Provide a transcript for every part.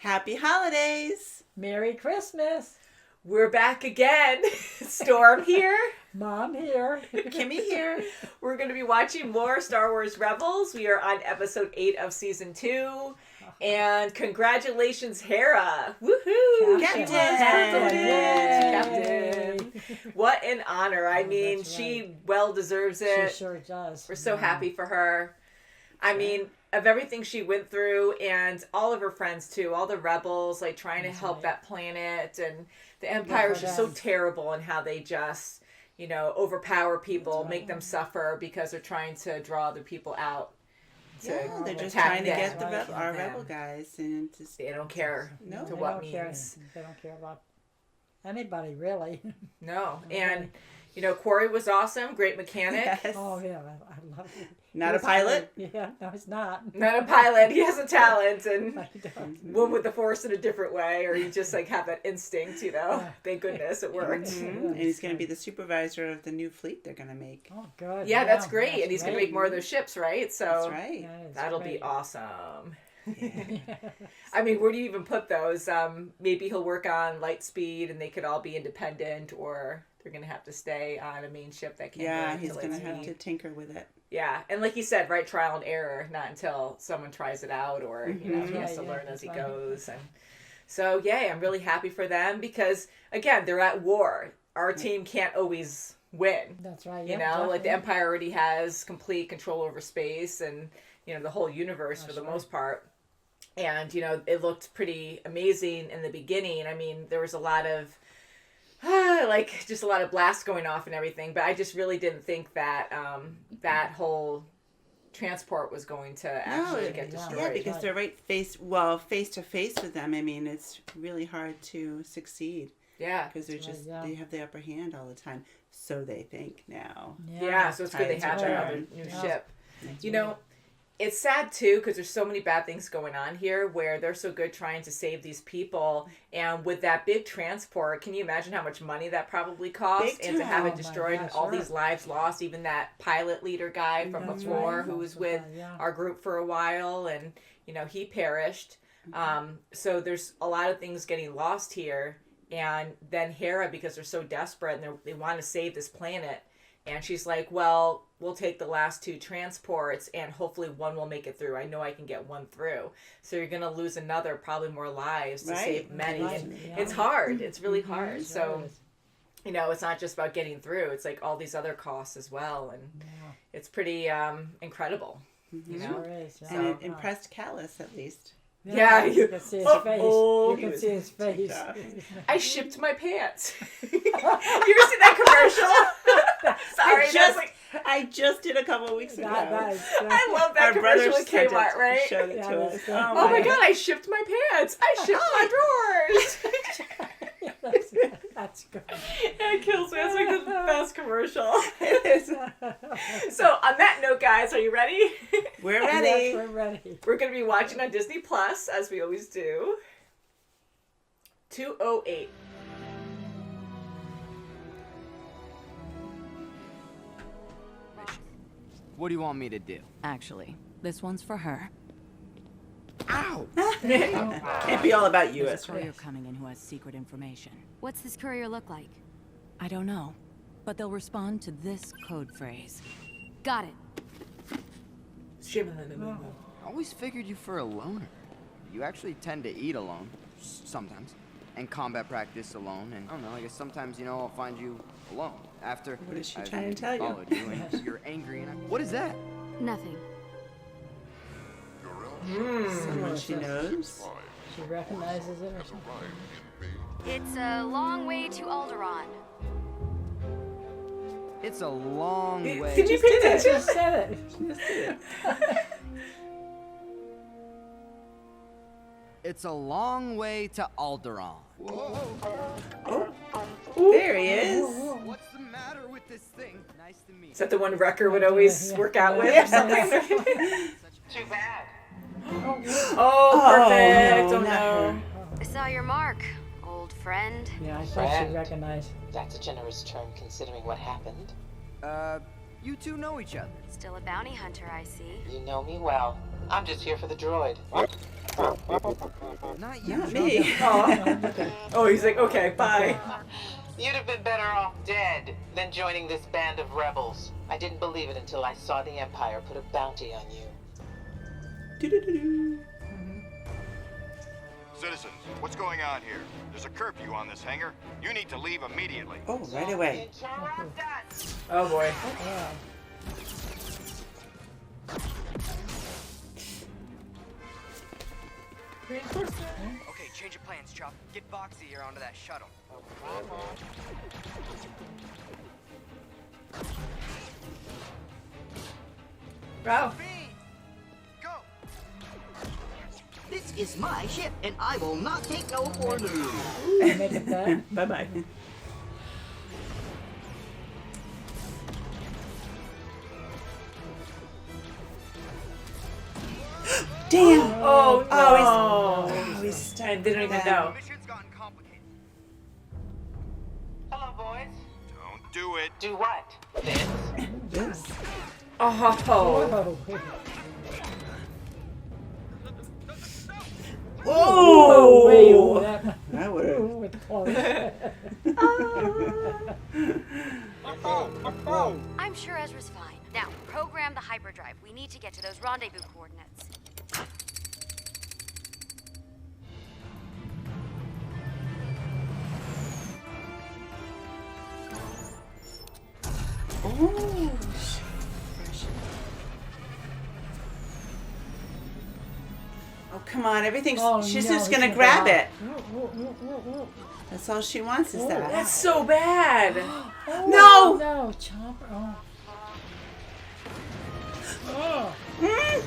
Happy holidays. Merry Christmas. We're back again. Storm here. Mom here. Kimmy here. We're going to be watching more Star Wars Rebels. We are on episode 8 of season 2. And congratulations, Hera. Woohoo! Captain. What an honor. I mean, right. She well deserves it. She sure does. We're so happy for her. I mean, of everything she went through, and all of her friends too, all the rebels, like trying to help that planet, and the Empire is just so terrible in how they just, you know, overpower people, make them suffer because they're trying to draw other people out. Yeah, they're just trying to get our rebel guys, and just they don't care to what means. They don't care about anybody really. No, and you know, Quarry was awesome, great mechanic. Yes. Oh yeah, I love it. Not a pilot? Yeah, no, he's not. Not a pilot. He has a talent and one with the Force in a different way, or you just like have that instinct, you know. Yeah. Thank goodness it worked. Mm-hmm. And he's going to be the supervisor of the new fleet they're going to make. Oh, good. Yeah, that's great. And he's going to make more of those ships, right? So that's right. Yeah, that'll be awesome. Yeah. I mean, where do you even put those? Maybe he'll work on light speed and they could all be independent, or they're going to have to stay on a main ship that can't he's going to have to tinker with it. Yeah, and like you said, right, trial and error, not until someone tries it out, or you know, he has to learn as he goes. And so, yay, I'm really happy for them because, again, they're at war. Our team can't always win. That's right. You know, like the Empire already has complete control over space and, you know, the whole universe for the most part. And, you know, it looked pretty amazing in the beginning. I mean, there was a lot of like just a lot of blasts going off and everything, but I just really didn't think that that whole transport was going to actually get destroyed. Yeah, because they're face to face with them. I mean, it's really hard to succeed. Yeah, because they're just they have the upper hand all the time, so they think now. Yeah, so it's good they have another new ship. You know, it's sad too because there's so many bad things going on here where they're so good trying to save these people, and with that big transport, can you imagine how much money that probably cost, and to have it destroyed and all these lives lost, even that pilot leader guy from before who was with our group for a while, and you know, he perished. So there's a lot of things getting lost here, and then Hera, because they're so desperate and they want to save this planet, and she's like, well, we'll take the last 2 transports and hopefully one will make it through. I know I can get one through. So you're going to lose another, probably more lives to save many. And it's hard. It's really hard. So, you know, it's not just about getting through. It's like all these other costs as well. And it's pretty incredible. You know? Sure is, and it impressed Callus, at least. Yeah, you can see his face. You can see his face. I shipped my pants. You ever see that commercial? Sorry, I just did a couple of weeks ago. I love that commercial with Kmart, right? Showed it to us. Oh my god, I shipped my pants. I shipped my drawers. That's good. It kills me. It's like the best commercial. It is. So on that note, guys, are you ready? We're ready. Yes, we're ready. We're going to be watching on Disney Plus, as we always do. 208. What do you want me to do? Actually, this one's for her. Ow! Can't be all about you. There's a courier coming in who has secret information. What's this courier look like? I don't know, but they'll respond to this code phrase. Got it. I Always figured you for a loner. You actually tend to eat alone, sometimes, and combat practice alone, and I don't know, I guess sometimes, you know, I'll find you alone after What is she I've trying to tell you? followed you and you're angry and what is that? Nothing. Someone she knows. She recognizes it or something. It's a long way to Alderaan. It's a long way. Did you pay attention? She said it. It's a long way to Alderaan. There he is. What's the matter with this thing? Nice to meet you. Is that the one Wrecker would always work out with or something? Too bad. Oh, perfect. no, Oh, no. I saw your mark, old friend. Yeah, I thought she recognized. That's a generous term considering what happened. You two know each other. Still a bounty hunter, I see. You know me well. I'm just here for the droid. Not you. Not me. Oh, he's like, okay, bye. You'd have been better off dead than joining this band of rebels. I didn't believe it until I saw the Empire put a bounty on you. Do-do-do-do. Citizens, what's going on here? There's a curfew on this hangar. You need to leave immediately. Oh, right away. Oh boy. Yeah. Reinforcement. Okay, change of plans, Chop. Get Boxy here onto that shuttle. Wow. Go! This is my ship, and I will not take no for an Make it that. Bye-bye. Damn! Oh no! Oh, he's stuck. I didn't even know. Mission's gotten complicated. Hello, boys. Don't do it. Do what? This? Yes. Oh. Oh. Oh! Wait, that That would have. with close. I'm sure Ezra's fine. Now, program the hyperdrive. We need to get to those rendezvous coordinates. Oh. Oh, come on. Everything's. Oh, She's no, just he's gonna gonna grab go it. Oh, That's all she wants is that. That's so bad. No! No, Chopper. Oh. Oh. Mm,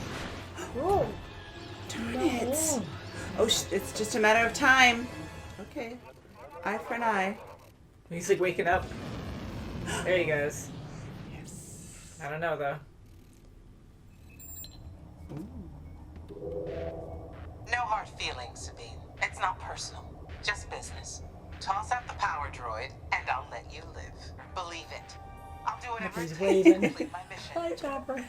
Oh. darn No. it. Oh, it's just a matter of time. Okay. Eye for an eye. He's like waking up. There he goes. Yes. I don't know though. No hard feelings, Sabine. It's not personal. Just business. Toss out the power droid, and I'll let you live. Believe it. I'll do whatever it He's takes to waving. complete my mission. Hi, Chopper.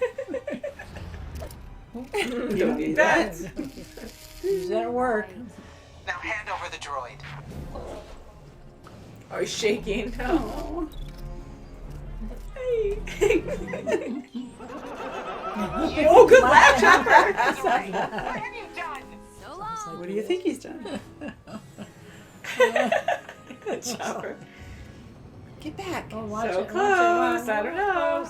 You don't need that. Use that at work. Now hand over the droid. Oh, he's shaking. Oh. Oh, good laugh, Chopper. What have you done? So long. What do you think he's done? Chopper. Get back. Oh, watch So it, close. watch it, I don't know.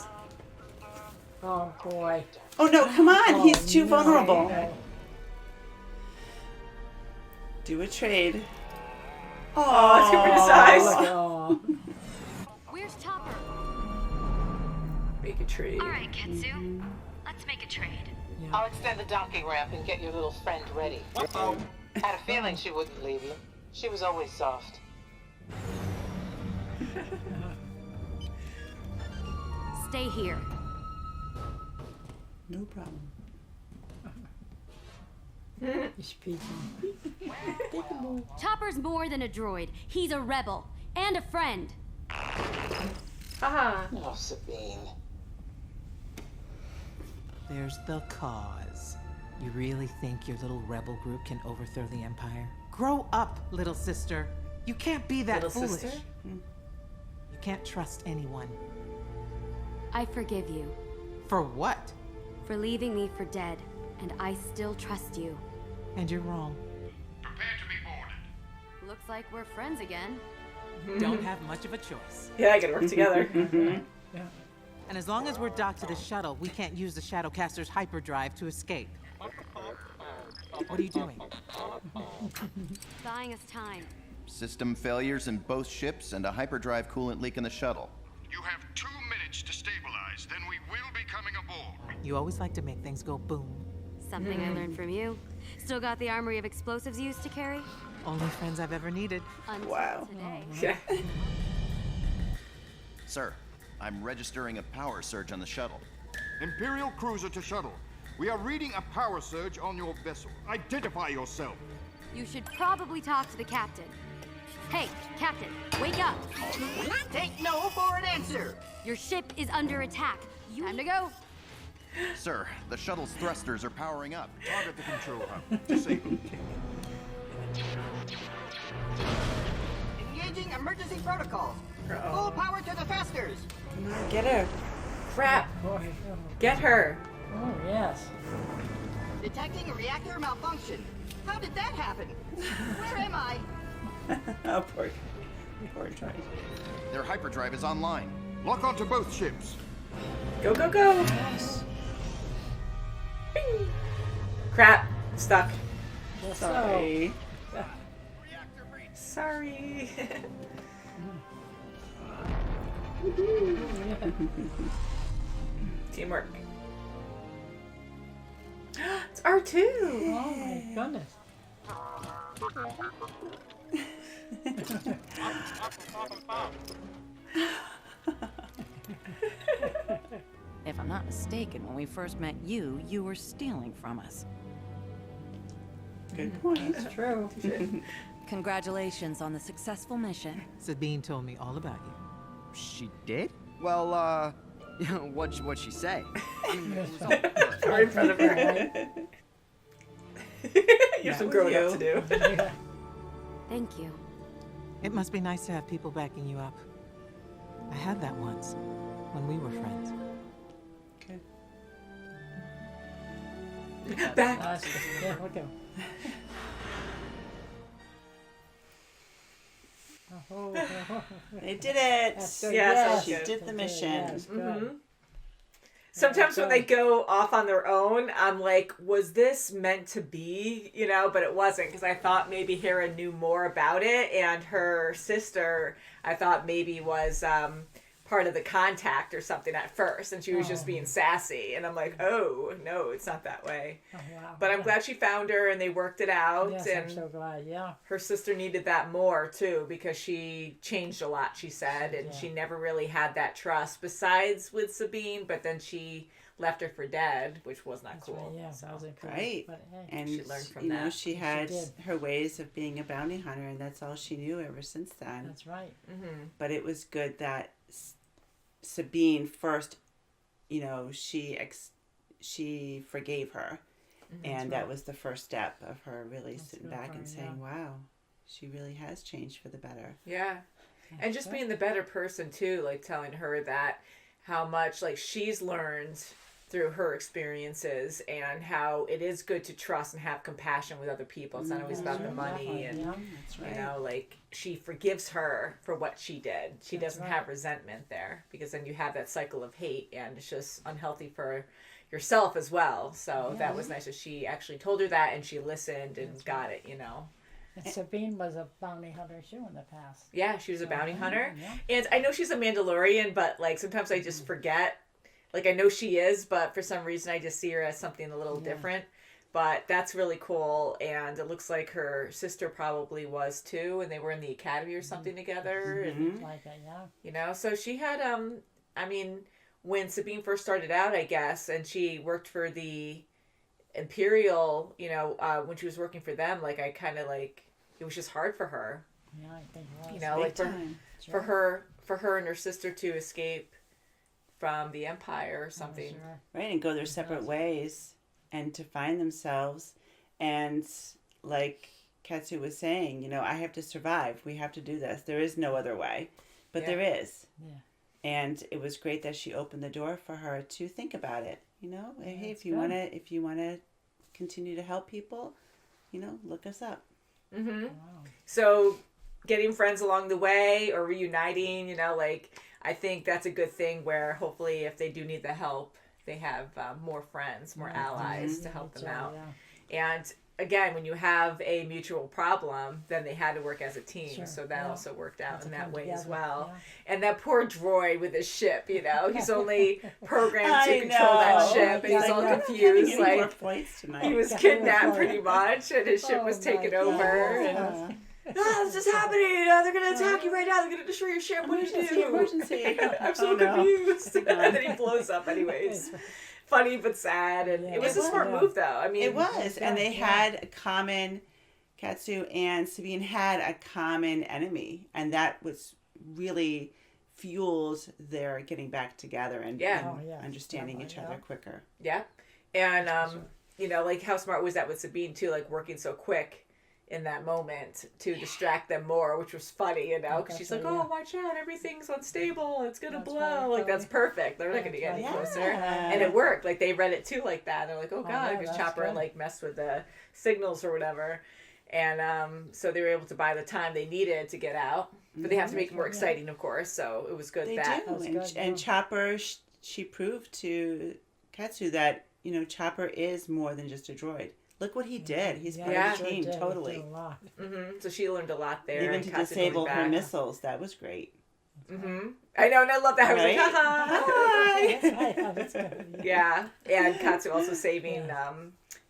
Oh, boy. Oh no, come on. Oh, He's too no. vulnerable. No. Do a trade. Oh, it's good for his eyes. Oh. Where's Topper? Make a trade. All right, Ketsu. Let's make a trade. I'll extend the docking ramp and get your little friend ready. Had a feeling she wouldn't leave you. She was always soft. Stay here. No problem. He's peeking. Peekaboo. Topper's more than a droid. He's a rebel and a friend. Haha. Oh, Sabine. There's the cause. You really think your little rebel group can overthrow the Empire? Grow up, little sister. You can't be that Little foolish. sister? You can't trust anyone. I forgive you For what? for leaving me for dead, and I still trust you. And you're wrong. Prepare to be boarded. Looks like we're friends again. Don't have much of a choice. Yeah, I gotta work together. And as long as we're docked to the shuttle, we can't use the Shadowcaster's hyperdrive to escape. What are you doing? Buying us time. System failures in both ships and a hyperdrive coolant leak in the shuttle. You have 2 minutes to stabilize, then we will be coming aboard. You always like to make things go boom. Something I learned from you. Still got the armory of explosives you used to carry? Only friends I've ever needed. Until Wow. today. Yeah. Sir, I'm registering a power surge on the shuttle. Imperial cruiser to shuttle. We are reading a power surge on your vessel. Identify yourself. You should probably talk to the captain. Hey, Captain, wake up! Take no for an answer. Your ship is under attack. Time to go. Sir, the shuttle's thrusters are powering up. Target the control hub. Disabled. Engaging emergency protocols. Full power to the thrusters. Come on, get her. Crap. Get her. Oh, yes. Detecting a reactor malfunction. How did that happen? Where am I? Oh, poor Troy. Their hyperdrive is online. Lock onto both ships. Go, go, go. Yes. Bing. Crap. Stuck. Sorry. Sorry. Teamwork. It's R2. Oh my goodness. If I'm not mistaken, when we first met you, you were stealing from us. Good point. It's true. Congratulations on the successful mission. Sabine told me all about you. She did? Well, what'd she say? I mean, it was all Right in front of her. You have some growing up to do. Thank you. It must be nice to have people backing you up. I had that once, when we were friends. Okay. Back. Yeah, look at him. They did it. That's good. Yes, She that's did the mission. Yes, good. Mm-hmm. Sometimes when they go off on their own, I'm like, was this meant to be? You know, but it wasn't, because I thought maybe Hera knew more about it, and her sister, I thought maybe was part of the contact or something at first, and she was just being sassy, and I'm like, oh, no, it's not that way. Oh, wow. But I'm glad she found her, and they worked it out, Yes, and I'm so glad, yeah. her sister needed that more too, because she changed a lot, she said, and she never really had that trust besides with Sabine, but then she left her for dead, which was not cool. Right, yeah, so. that wasn't cool. Right. But, hey, And She learned from you know, that. she She had did. her ways of being a bounty hunter, and that's all she knew ever since then. that's right. But it was good that Sabine first, you know, she forgave her, and that was the first step of her really sitting good back for and her, saying, "Wow, she really has changed for the better." Yeah. And just being the better person too, like telling her that how much like she's learned through her experiences, and how it is good to trust and have compassion with other people. It's not always about the money, and That's right. you know, like she forgives her for what she did. She doesn't have resentment there, because then you have that cycle of hate, and it's just unhealthy for yourself as well. So that was nice that she actually told her that, and she listened and got it, you know. And Sabine was a bounty hunter too in the past. Yeah, she was a bounty hunter. Yeah. And I know she's a Mandalorian, but like sometimes I just forget. Like I know she is, but for some reason I just see her as something a little different. But that's really cool, and it looks like her sister probably was too, and they were in the academy or something together. And Like that, yeah. you know, so she had I mean, when Sabine first started out, I guess, and she worked for the Imperial, you know, when she was working for them, like I kind of like it was just hard for her. Yeah, I think it was. You know, Big like time. for her and her sister to escape from the Empire or something. Sure. Right, and go their separate ways, and to find themselves, and like Ketsu was saying, you know, I have to survive. We have to do this. There is no other way, but there is. Yeah. And it was great that she opened the door for her to think about it. You know, hey, that's if you wanna continue to help people, you know, look us up. Mm-hmm. Wow. So getting friends along the way or reuniting, you know, like I think that's a good thing where hopefully if they do need the help, they have more friends, more allies to help them out. Yeah. And again, when you have a mutual problem, then they had to work as a team. Sure, So that yeah. also worked out Had to in that come way as together, well. yeah. And that poor droid with his ship, you know, he's only programmed to I control that know. ship, and he's Like, all "I'm not confused. having any more Like flights tonight." he was Yeah, kidnapped yeah. pretty much, and his ship was Oh, taken my over. God. And this is happening. They're going to attack you right now. They're going to destroy your ship. What do you do? Emergency. I'm so Oh, no. confused. And then he blows up anyways. Funny but sad. And it was a smart move, though. I mean, It was, and they had a common. Ketsu and Sabine had a common enemy, and that was really fuels their getting back together and, Yeah. and understanding each other quicker. Yeah. And, you know, like how smart was that with Sabine too, like working so quick in that moment to distract them more, which was funny, you know, because she's like, oh, watch out, everything's unstable, it's gonna blow. Like, that's perfect. They're not gonna get any closer. And it worked. Like, they read it too like that. They're like, oh, God, because Chopper, like, messed with the signals or whatever. And so they were able to buy the time they needed to get out. But they have to make it more exciting, of course, so it was good They that. do. And Chopper, she proved to Ketsu that, you know, Chopper is more than just a droid. Look what he did. He's part of the team, totally. So she learned a lot there. Even to disable her missiles, that was great. I know, and I love that. I was like, Right? hi. Yeah, and Katsu also saving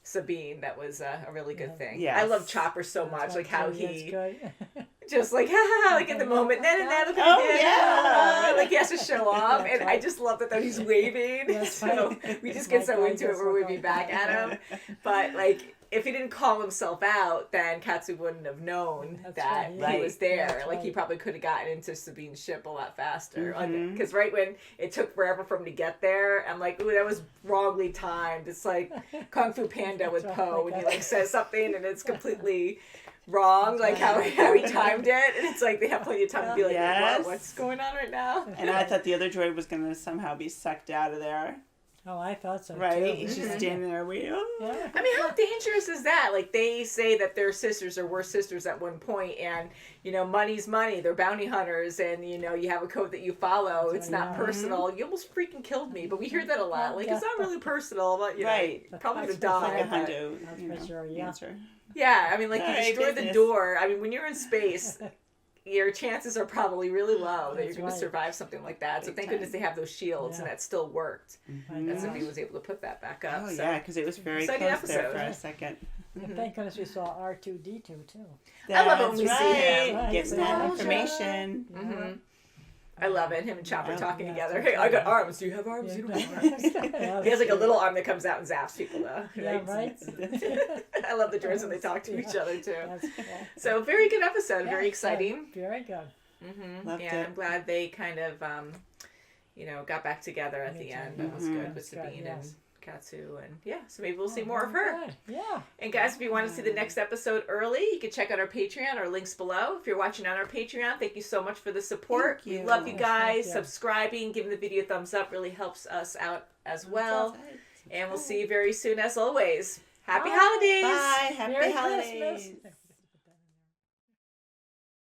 Sabine. That was a really good thing. Yes. I love Chopper so much, like how he just like, like in the moment, like he has to show off, and I just love that though he's waving. So we just get so into it, we're waving back at him. But like, if he didn't call himself out, then Katsu wouldn't have known that he was there. Like, he probably could have gotten into Sabine's ship a lot faster. Because right when it took forever for him to get there, I'm like, ooh, that was wrongly timed. It's like Kung Fu Panda with Poe when he like says something and it's completely wrong, like how he timed it. And it's like they have plenty of time to be like, what, what's going on right now? And I thought the other droid was going to somehow be sucked out of there. Oh, I thought so right? too. He's just standing there waiting. I mean, how dangerous is that? Like, they say that they're sisters or were sisters at one point, and, you know, money's money. They're bounty hunters, and, you know, you have a code that you follow. It's not personal. You almost freaking killed me. But we hear that a lot. Like, it's not really personal, but, you know, probably would have died. Like a hundo answer. Yeah, I mean, like, you destroy the door. I mean, when you're in space, your chances are probably really low that you're going to survive something like that. So thank goodness they have those shields, and that still worked. That's if he was able to put that back up. Oh, yeah, because it was very close there for a second. And thank goodness we saw R2-D2 too. I love it when we see him. Getting that information. I love it. Him and Chopper talking together. Hey, I got arms. Do you have arms? You don't have arms. He has like a little arm that comes out and zaps people though. Yeah, right? I love the droids when they talk to each other too. That's cool. So very good episode. Very exciting. Very good. Loved it. I'm glad they kind of, you know, got back together at the end. That was good with Sabine and Ketsu, and so maybe we'll see more of her. Yeah. And guys, if you want to see the next episode early, you can check out our Patreon. Our links below. If you're watching on our Patreon, thank you so much for the support. We love you guys. Subscribing, giving the video a thumbs up really helps us out as well. And we'll see you very soon, as always. Happy holidays. Bye. Happy Merry holidays. Christmas.